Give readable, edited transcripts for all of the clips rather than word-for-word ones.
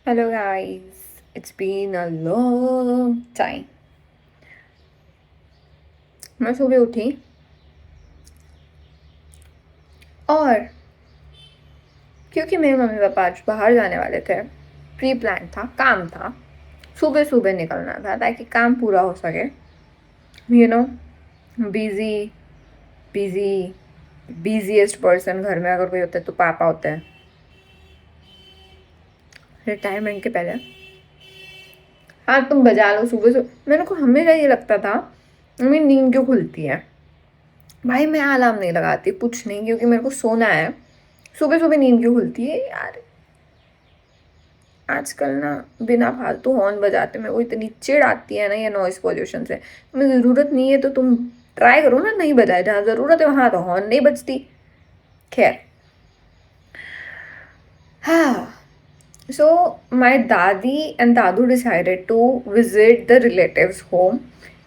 Hello, guys. It's been a long time. मैं सुबह उठी और क्योंकि मेरे मम्मी पापा आज बाहर जाने वाले थे, प्री प्लान था, काम था, सुबह सुबह निकलना था ताकि काम पूरा हो सके। You know, busy busy busiest person घर में अगर कोई होता है तो पापा होते हैं, रिटायरमेंट के पहले। हाँ, तुम बजा लो सुबह सुबह। मेरे को हमेशा ये लगता था मेरी नींद क्यों खुलती है। भाई मैं अलार्म नहीं लगाती, कुछ नहीं, क्योंकि मेरे को सोना है। सुबह सुबह नींद क्यों खुलती है यार। आजकल ना बिना फालतू हॉर्न बजाते मेरे को इतनी चिढ़ आती है ना ये नॉइस पोल्यूशन से। तुम्हें ज़रूरत नहीं है तो तुम ट्राई करो ना, नहीं बजाए। जहाँ ज़रूरत है वहाँ तो हॉर्न नहीं बजती। खैर, हाँ। So my dadi and dadu decided to visit the relatives home.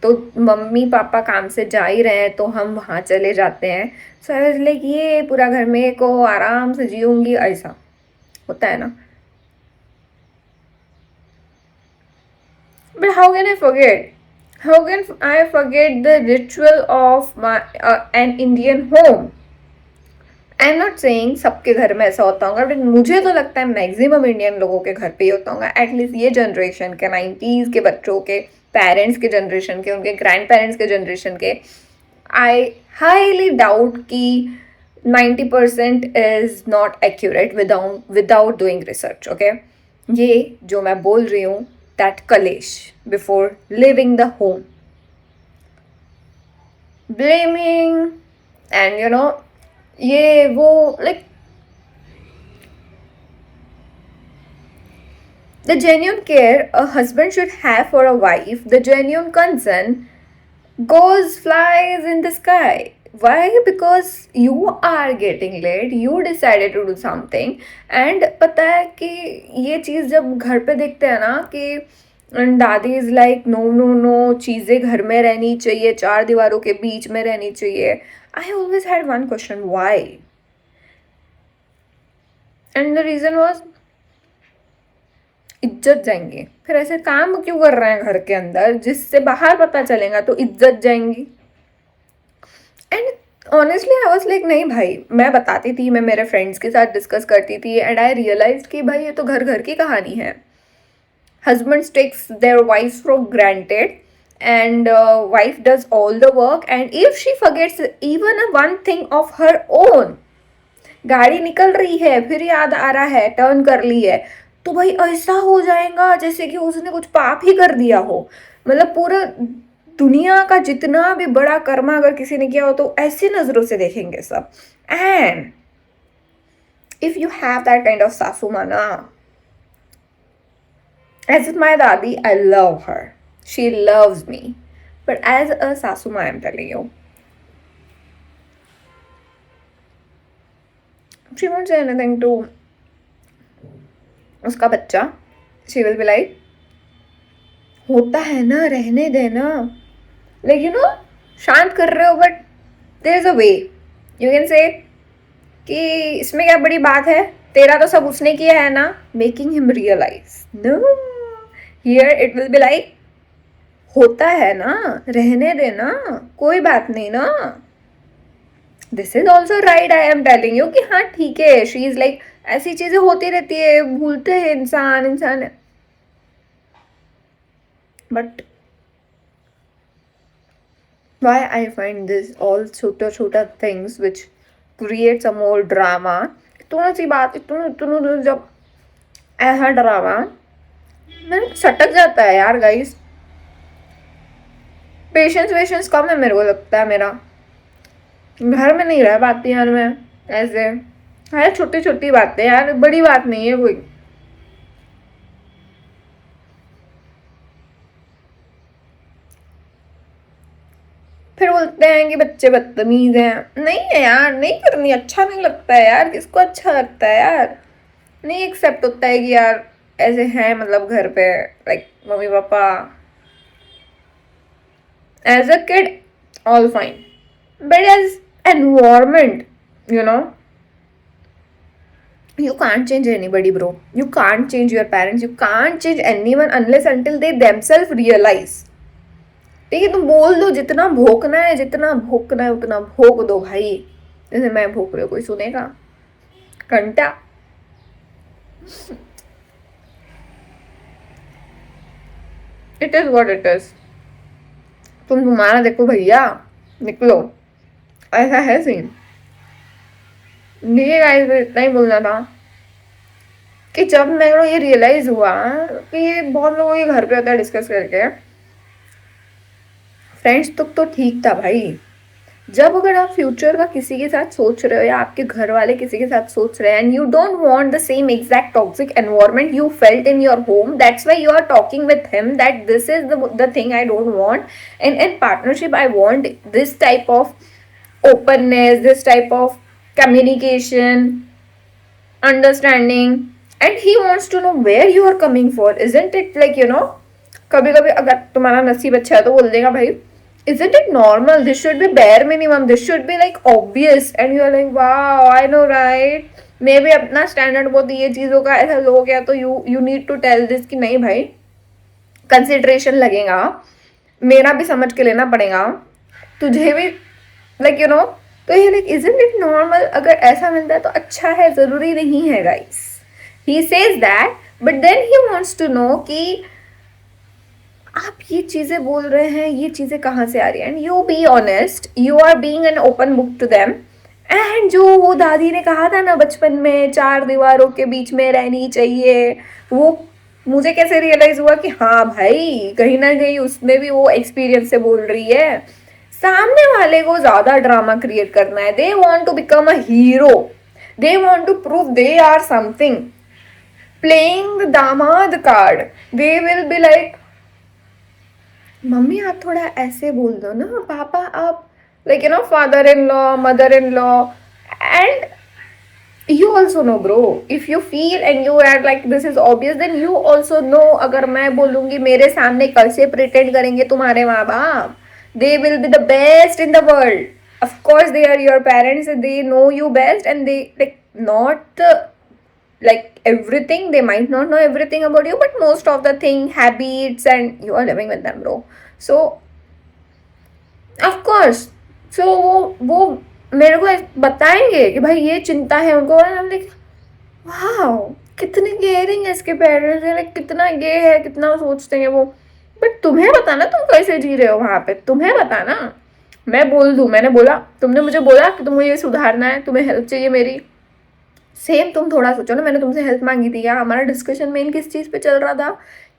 तो मम्मी पापा काम से जा ही रहे हैं तो हम वहाँ चले जाते हैं। सो आई वाज लाइक ये पूरा घर में को आराम से जीऊंगी, ऐसा होता है ना। But how can I forget? How can I forget the ritual of an Indian home? I am not saying सबके घर में ऐसा होता होगा, बट मुझे तो लगता है मैक्सिमम इंडियन लोगों के घर पे ही होता होगा। एटलीस्ट ये जनरेशन के, 90s के बच्चों के, पेरेंट्स के जनरेशन के, उनके ग्रैंड पेरेंट्स के जनरेशन के। आई हाईली डाउट कि 90% is not accurate without doing research. Okay, ये जो मैं बोल रही हूँ, दैट कलेश before living the home, blaming and ये वो, like the genuine care a husband should have for a wife, the genuine concern goes flies in the sky. Why? Because you are getting late, you decided to do something, and पता है कि ये चीज़ जब घर पे देखते हैं ना कि दादी is like no no no, चीज़ें घर में रहनी चाहिए, चार दीवारों के बीच में रहनी चाहिए। I always had one question, why? And the reason was इज्जत जाएंगी। फिर ऐसे काम क्यों कर रहे हैं घर के अंदर जिससे बाहर पता चलेगा तो इज्जत जाएंगी। And honestly I was like नहीं भाई, मैं बताती थी, मैं मेरे फ्रेंड्स के साथ डिस्कस करती थी, एंड आई रियलाइज कि भाई ये तो घर घर की कहानी है। Husband takes their wife for granted and wife does all the work, and if she forgets even one thing of her own, गाड़ी निकल रही है फिर याद आ रहा है टर्न कर ली है, तो भाई ऐसा हो जाएगा जैसे कि उसने कुछ पाप ही कर दिया हो। मतलब पूरा दुनिया का जितना भी बड़ा कर्मा अगर किसी ने किया हो तो ऐसी नजरों से देखेंगे सब। And if you have that kind of सासू माना, as with my dadi, I love her, she loves me, but as a sasu ma, I'm telling you, she won't say anything to उसका बच्चा। शी विल बी लाइक होता है ना, रहने देना, like शांत कर रहे हो but there is a way, you can say कि इसमें क्या बड़ी बात है, तेरा तो सब उसने किया है ना, making him realise no, here it will be like होता है ना, रहने देना, कोई बात नहीं ना। This is also right, I am telling you कि हाँ ठीक है, शी इज लाइक ऐसी चीजें होती रहती है, भूलते हैं इंसान इंसान, but why I find this all छोटा things which create some more drama। इतना सी बात, इतना इतना जब ऐसा ड्रामा मेरे सटक जाता है यार गाइस। पेशेंस वेशेंस कम है मेरे को लगता है मेरा, घर में नहीं रह पाती यार मैं ऐसे। है छोटी छोटी बातें यार, बड़ी बात नहीं है कोई। फिर बोलते हैं कि बच्चे बदतमीज हैं, नहीं है यार, नहीं करनी, अच्छा नहीं लगता है यार, किसको अच्छा लगता है यार। नहीं एक्सेप्ट होता है कि यार ऐसे हैं, मतलब घर पे like mummy papa. As a kid all fine, but as environment, you know You can't change anybody, bro. You can't change your parents. You can't change anyone unless until they themselves realize. ठीक है, तुम बोल दो जितना भोंकना है, जितना भोंकना है उतना भोंक दो भाई, जैसे मैं भोंक रही हूँ, कोई सुनेगा? घंटा। It is what it is. तुम तुम्हारा देखो भैया, निकलो, ऐसा है सीन। ये गाइस इतना ही बोलना था कि जब मेरे को ये रियलाइज हुआ कि ये बहुत लोगों के घर पे होता है डिस्कस करके, फ्रेंड्स तो ठीक था भाई। जब अगर आप फ्यूचर का किसी के साथ सोच रहे हो या आपके घर वाले किसी के साथ सोच रहे हैं and you don't want the same exact toxic environment you felt in your home, that's why you are talking with him that this is the thing I don't want, and in partnership I want this type of openness, this type of communication, understanding, and he wants to know where you are coming for. Isn't it like, कभी कभी अगर तुम्हारा नसीब अच्छा है तो बोल देगा भाई, isn't it normal, this should be bare minimum, this should be like obvious, and you are like wow I know right, मे भी अपना स्टैंडर्ड बहुत ये चीज़ों का ऐसा हो गया तो you need to tell this कि नहीं भाई कंसिडरेशन लगेगा, मेरा भी समझ के लेना पड़ेगा, तुझे भी लाइक तो ये लाइक इजंट इट नॉर्मल, अगर ऐसा मिलता है तो अच्छा है, ज़रूरी नहीं है guys. He says that but then he wants to know कि आप ये चीज़ें बोल रहे हैं, ये चीज़ें कहाँ से आ रही हैं, and you be honest, you are being an open book to them. एंड जो वो दादी ने कहा था ना बचपन में 4 दीवारों के बीच में रहनी चाहिए, वो मुझे कैसे रियलाइज हुआ कि हाँ भाई कहीं ना कहीं उसमें भी वो एक्सपीरियंस से बोल रही है। सामने वाले को ज्यादा ड्रामा क्रिएट करना है, they want to become a hero, they want to prove they are something, playing the damaad card, they will be like mummy आप थोड़ा ऐसे बोल दो ना, पापा आप like father in law, mother in law, and you also know bro, if you feel and you act like this is obvious then you also know, अगर मैं बोलूंगी मेरे सामने कैसे प्रिटेंड करेंगे तुम्हारे माँ बाप, they will be the best in the world, of course they are your parents and they know you best and they like not like everything, they might not know everything about you but most of the thing habits and you are living with them bro, so of course so वो मेरे को बताएंगे कि भाई ये चिंता है उनको, वाह कितने केयरिंग है इसके पेरेंट्स, लाइक कितना ये है, कितना सोचते हैं वो, बट तुम्हें बताना तुम कैसे जी रहे हो वहाँ पे, तुम्हें बताना। मैं बोल दूँ, मैंने बोला, तुमने मुझे बोला कि तुम्हें ये सुधारना है, तुम्हें हेल्प चाहिए मेरी, सेम तुम थोड़ा सोचो ना, मैंने तुमसे हेल्प मांगी थी या हमारा डिस्कशन मेन किस चीज़ पे चल रहा था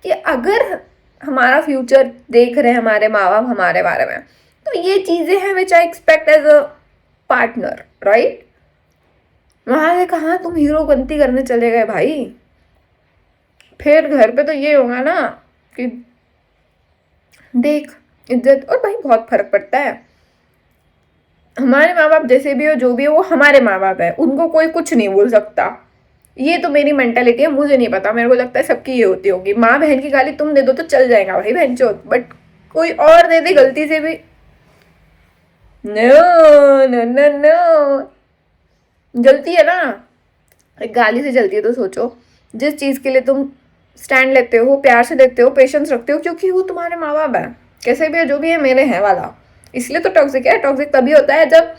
कि अगर हमारा फ्यूचर देख रहे हैं हमारे माँ बाप हमारे बारे में, तो ये चीज़ें हैं which I expect as a partner, right. वहां से कहाँ तुम हीरो गंती करने चले गए भाई, फिर घर पे तो ये होगा ना कि देख इज्जत, और भाई बहुत फर्क पड़ता है, हमारे माँ बाप जैसे भी हो जो भी हो वो हमारे माँ बाप है, उनको कोई कुछ नहीं बोल सकता, ये तो मेरी मेंटालिटी है, मुझे नहीं पता, मेरे को लगता है सबकी ये होती होगी, माँ बहन की गाली तुम दे दो तो चल जाएगा भाई बहन चोत, बट कोई और दे दे गलती से भी नो नो नो नो, जलती है ना, गाली से जलती है तो सोचो जिस चीज़ के लिए तुम स्टैंड लेते हो, प्यार से देखते हो, पेशेंस रखते हो, क्योंकि वो तुम्हारे माँ बाप है, कैसे भी है जो भी है मेरे हैं वाला, इसलिए तो टॉक्सिक है। टॉक्सिक तभी होता है जब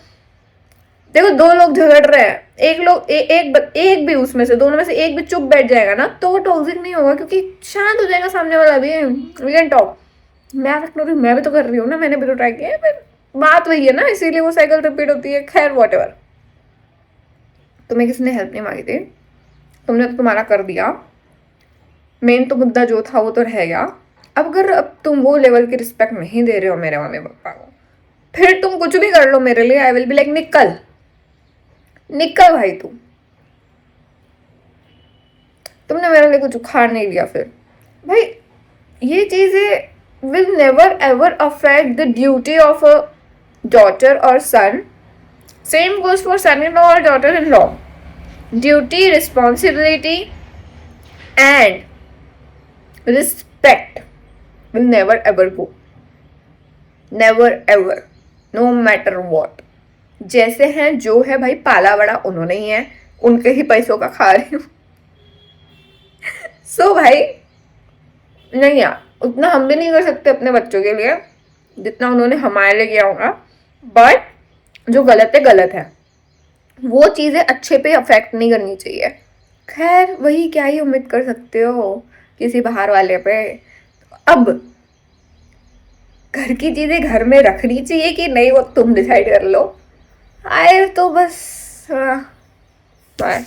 देखो 2 लोग झगड़ रहे हैं, एक भी उसमें से दोनों में से एक भी चुप बैठ जाएगा ना तो वो टॉक्सिक नहीं होगा, क्योंकि शांत हो जाएगा सामने वाला भी, वी कैन टॉक, मैं भी तो कर रही हूँ ना, मैंने भी तो ट्राई किया है, बात वही है ना, इसीलिए वो साइकिल रिपीट होती है। खैर वॉट एवर, तुम्हें किसी ने हेल्प नहीं मांगी थी, तुमने तो तुम्हारा कर दिया, मेन तो मुद्दा जो था वो तो रह गया। अब तुम वो लेवल की रिस्पेक्ट नहीं दे रहे हो मेरे मम्मी पापा को, फिर तुम कुछ भी कर लो मेरे लिए, आई विल बी लाइक निकल निकल भाई, तुमने मेरे लिए कुछ उखाड़ नहीं लिया फिर भाई। ये चीज़ें will never ever affect the duty of a daughter और son, same goes for son in law और daughter in law, duty, responsibility and respect will never ever go, never ever, no matter what, जैसे हैं जो है भाई, पाला बड़ा उन्होंने ही है, उनके ही पैसों का खा रही हूँ। सो भाई नहीं यार, उतना हम भी नहीं कर सकते अपने बच्चों के लिए जितना उन्होंने हमारे लिए किया होगा। बट जो गलत है गलत है, वो चीज़ें अच्छे पे अफेक्ट नहीं करनी चाहिए। खैर वही, क्या ही उम्मीद कर सकते हो किसी बाहर वाले पे। अब घर की चीज़ें घर में रखनी चाहिए कि नहीं, वो तुम डिसाइड कर लो। आए तो बस। हाँ, बाय।